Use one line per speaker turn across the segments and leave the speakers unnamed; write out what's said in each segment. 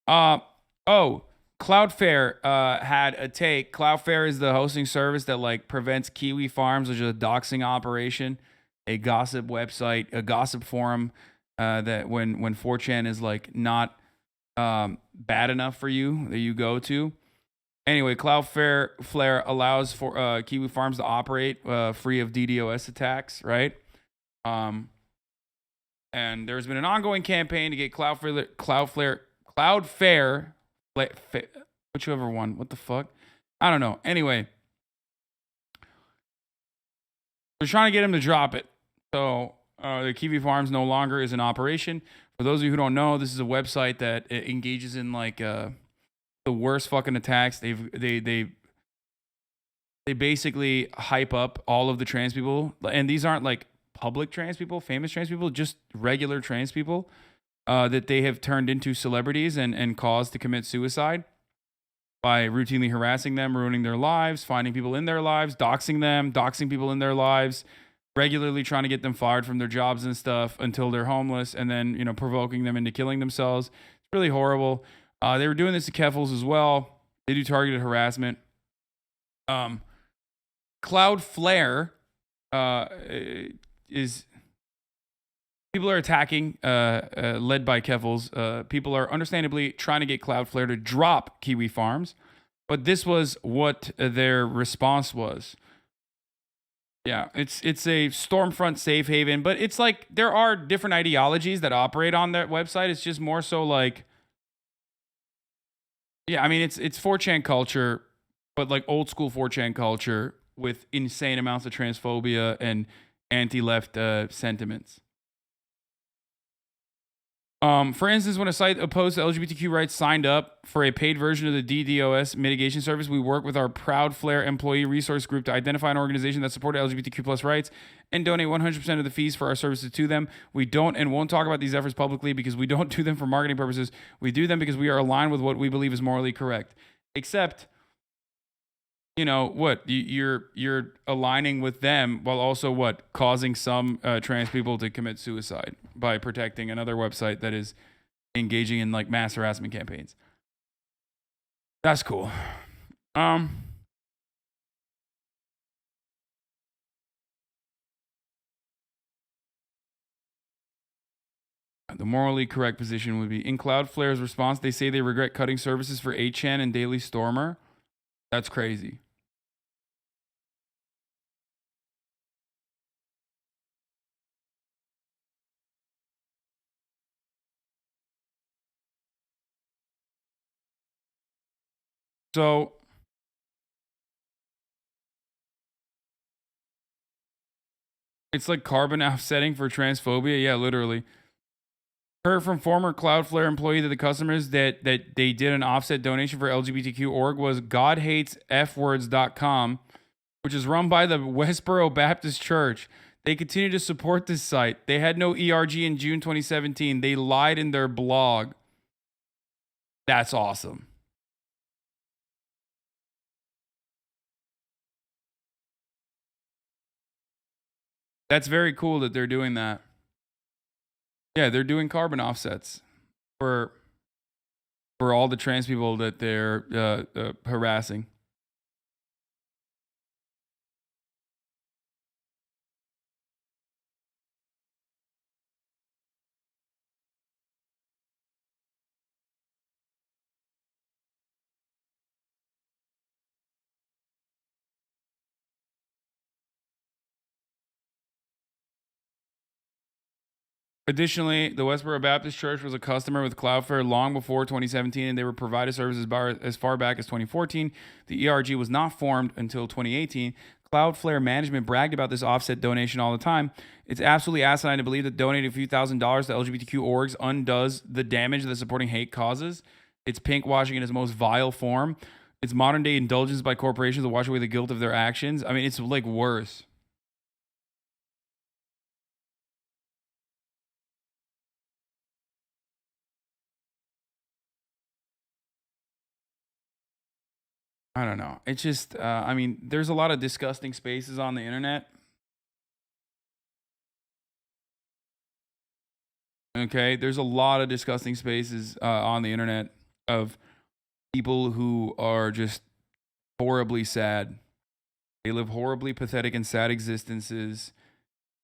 Oh, Cloudflare had a take. Cloudflare is the hosting service that like prevents Kiwifarms, which is a doxing operation, a gossip website, a gossip forum that when 4chan is like not bad enough for you that you go to. Anyway, Cloudflare allows for Kiwifarms to operate free of DDoS attacks, right? Um, and there's been an ongoing campaign to get Cloudflare, whichever one. What the fuck? I don't know. Anyway, we're trying to get him to drop it. So the Kiwifarms no longer is in operation. For those of you who don't know, this is a website that engages in like the worst fucking attacks. They basically hype up all of the trans people, and these aren't like public trans people, famous trans people, just regular trans people that they have turned into celebrities and caused to commit suicide by routinely harassing them, ruining their lives, finding people in their lives, doxing them, doxing people in their lives, regularly trying to get them fired from their jobs and stuff until they're homeless, and then provoking them into killing themselves. It's really horrible. They were doing this to Keffels as well. They do targeted harassment. Cloudflare is people are attacking, led by Keffels. People are understandably trying to get Cloudflare to drop Kiwifarms, but this was what their response was. Yeah, it's a Stormfront safe haven, but it's like there are different ideologies that operate on that website. It's just more so like, yeah, I mean it's 4chan culture, but like old school 4chan culture with insane amounts of transphobia and anti-left sentiments. For instance, when a site opposed to LGBTQ rights signed up for a paid version of the DDoS mitigation service, we work with our Proudflare employee resource group to identify an organization that supported LGBTQ plus rights and donate 100% of the fees for our services to them. We don't and won't talk about these efforts publicly because we don't do them for marketing purposes. We do them because we are aligned with what we believe is morally correct. Except, what you're aligning with them while also what causing some trans people to commit suicide by protecting another website that is engaging in like mass harassment campaigns. That's cool. The morally correct position would be in Cloudflare's response. They say they regret cutting services for 8chan and Daily Stormer. That's crazy. So it's like carbon offsetting for transphobia. Yeah, literally. Heard from former Cloudflare employee that the customers that they did an offset donation for LGBTQ org was godhatesfwords.com, which is run by the Westboro Baptist Church. They continue to support this site. They had no ERG in June 2017. They lied in their blog. That's awesome. That's very cool that they're doing that. Yeah, they're doing carbon offsets for all the trans people that they're harassing. Additionally, the Westboro Baptist Church was a customer with Cloudflare long before 2017, and they were provided services as far back as 2014. The ERG was not formed until 2018. Cloudflare management bragged about this offset donation all the time. It's absolutely asinine to believe that donating a few $1,000s to LGBTQ orgs undoes the damage that supporting hate causes. It's pinkwashing in its most vile form. It's modern day indulgence by corporations to wash away the guilt of their actions. I mean, it's like worse. I don't know. It's just, I mean, there's a lot of disgusting spaces on the internet. Okay, there's a lot of disgusting spaces on the internet, of people who are just horribly sad. They live horribly pathetic and sad existences,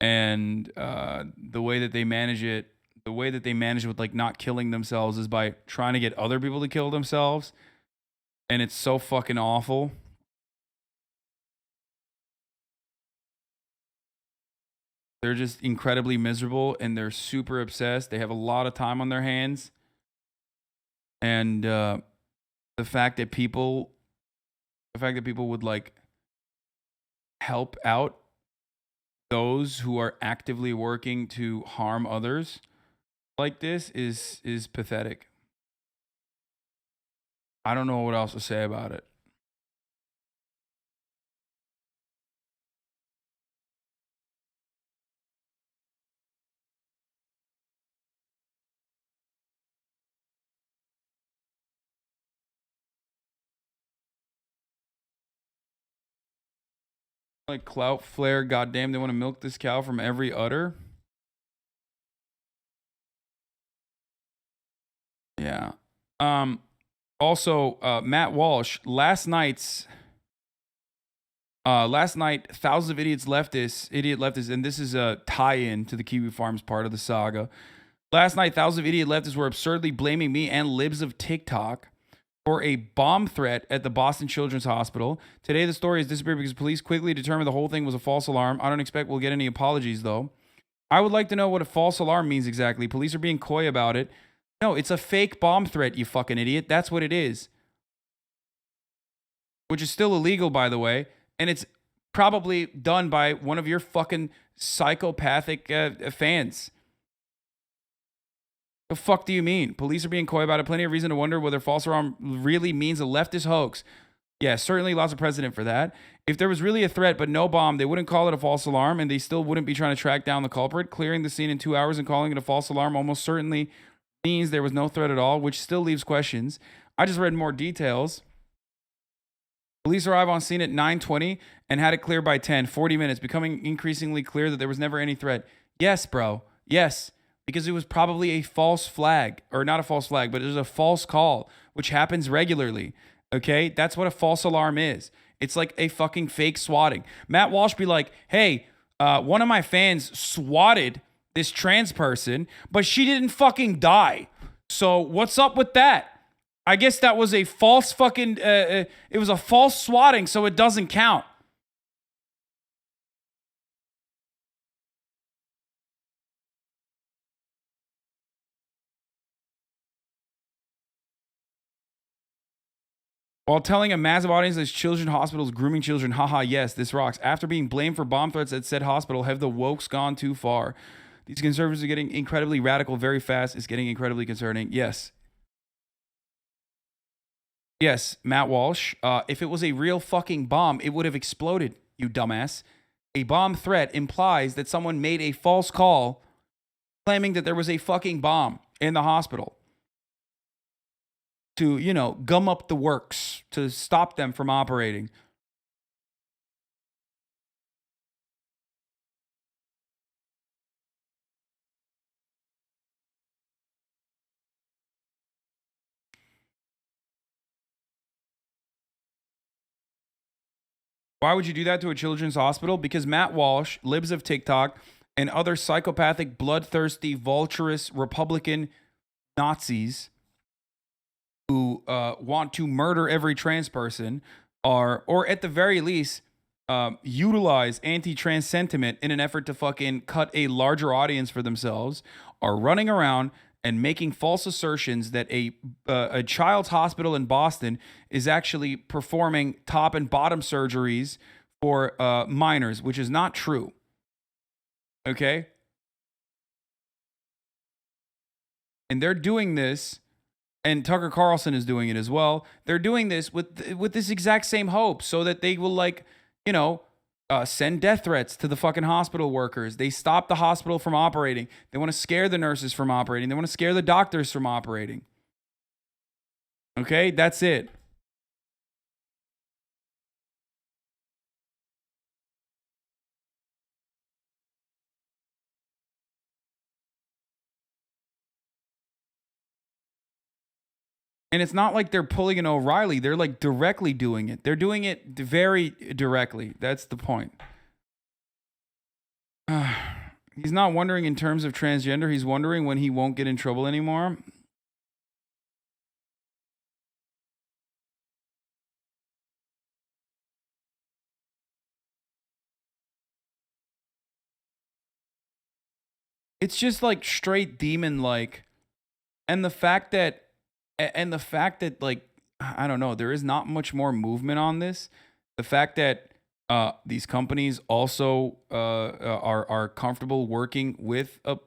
and the way that they manage it, with like not killing themselves, is by trying to get other people to kill themselves, and it's so fucking awful. They're just incredibly miserable, and they're super obsessed. They have a lot of time on their hands, and the fact that people would like help out those who are actively working to harm others like this is pathetic. I don't know what else to say about it. Like Cloudflare, goddamn, they want to milk this cow from every udder. Yeah. Also, Matt Walsh, last night, thousands of idiot leftists, and this is a tie-in to the Kiwifarms part of the saga. Last night, thousands of idiot leftists were absurdly blaming me and libs of TikTok for a bomb threat at the Boston Children's Hospital. Today, the story has disappeared because police quickly determined the whole thing was a false alarm. I don't expect we'll get any apologies, though. I would like to know what a false alarm means exactly. Police are being coy about it. No, it's a fake bomb threat, you fucking idiot. That's what it is. Which is still illegal, by the way. And it's probably done by one of your fucking psychopathic fans. The fuck do you mean? Police are being coy about it. Plenty of reason to wonder whether false alarm really means a leftist hoax. Yeah, certainly lots of precedent for that. If there was really a threat but no bomb, they wouldn't call it a false alarm, and they still wouldn't be trying to track down the culprit. Clearing the scene in 2 hours and calling it a false alarm almost certainly means there was no threat at all, which still leaves questions. I just read more details. Police arrived on scene at 9:20 and had it cleared by 10, 40 minutes, becoming increasingly clear that there was never any threat. Yes, bro. Yes. Because it was probably a false flag, or not a false flag, but it was a false call, which happens regularly. Okay? That's what a false alarm is. It's like a fucking fake swatting. Matt Walsh be like, hey, one of my fans swatted this trans person, but she didn't fucking die. So what's up with that? I guess that was a false fucking, it was a false swatting, so it doesn't count. While telling a massive audience that children's hospitals grooming children, haha, yes, this rocks. After being blamed for bomb threats at said hospital, have the wokes gone too far? These conservatives are getting incredibly radical very fast. It's getting incredibly concerning. Yes. Yes, Matt Walsh. If it was a real fucking bomb, it would have exploded, you dumbass. A bomb threat implies that someone made a false call claiming that there was a fucking bomb in the hospital to, gum up the works, to stop them from operating. Why would you do that to a children's hospital? Because Matt Walsh, libs of TikTok, and other psychopathic, bloodthirsty, vulturous Republican Nazis who want to murder every trans person are, or at the very least, utilize anti-trans sentiment in an effort to fucking cut a larger audience for themselves, are running around and making false assertions that a child's hospital in Boston is actually performing top and bottom surgeries for minors, which is not true. Okay? And they're doing this, and Tucker Carlson is doing it as well. They're doing this with this exact same hope, so that they will, like, send death threats to the fucking hospital workers. They stop the hospital from operating. They want to scare the nurses from operating. They want to scare the doctors from operating. Okay, that's it. And it's not like they're pulling an O'Reilly. They're like directly doing it. They're doing it very directly. That's the point. He's not wondering in terms of transgender. He's wondering when he won't get in trouble anymore. It's just like straight demon like. And the fact that like I don't know, there is not much more movement on this. The fact that these companies also are comfortable working with a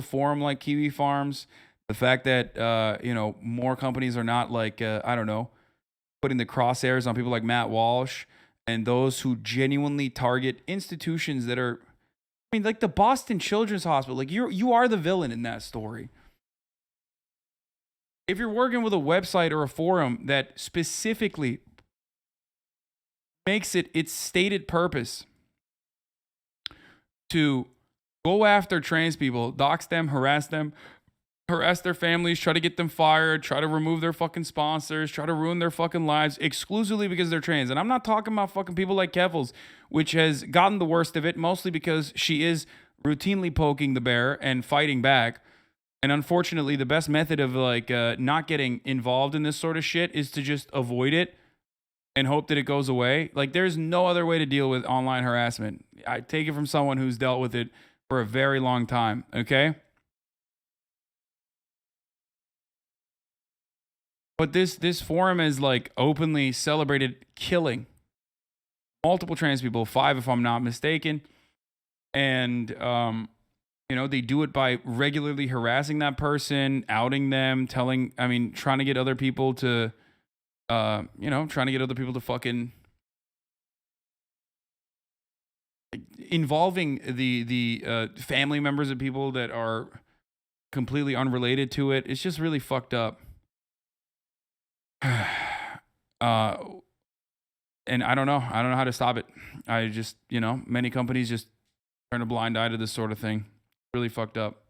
forum like Kiwifarms. The fact that more companies are not like I don't know, putting the crosshairs on people like Matt Walsh and those who genuinely target institutions that are, I mean, like the Boston Children's Hospital. Like you are the villain in that story. If you're working with a website or a forum that specifically makes it its stated purpose to go after trans people, dox them, harass their families, try to get them fired, try to remove their fucking sponsors, try to ruin their fucking lives exclusively because they're trans. And I'm not talking about fucking people like Keffels, which has gotten the worst of it, mostly because she is routinely poking the bear and fighting back. And unfortunately, the best method of like not getting involved in this sort of shit is to just avoid it and hope that it goes away. Like there's no other way to deal with online harassment. I take it from someone who's dealt with it for a very long time, okay? But this forum has like openly celebrated killing multiple trans people, 5 if I'm not mistaken. And they do it by regularly harassing that person, outing them, trying to get other people to fucking involving the family members of people that are completely unrelated to it. It's just really fucked up. And I don't know how to stop it. I just, many companies just turn a blind eye to this sort of thing. Really fucked up.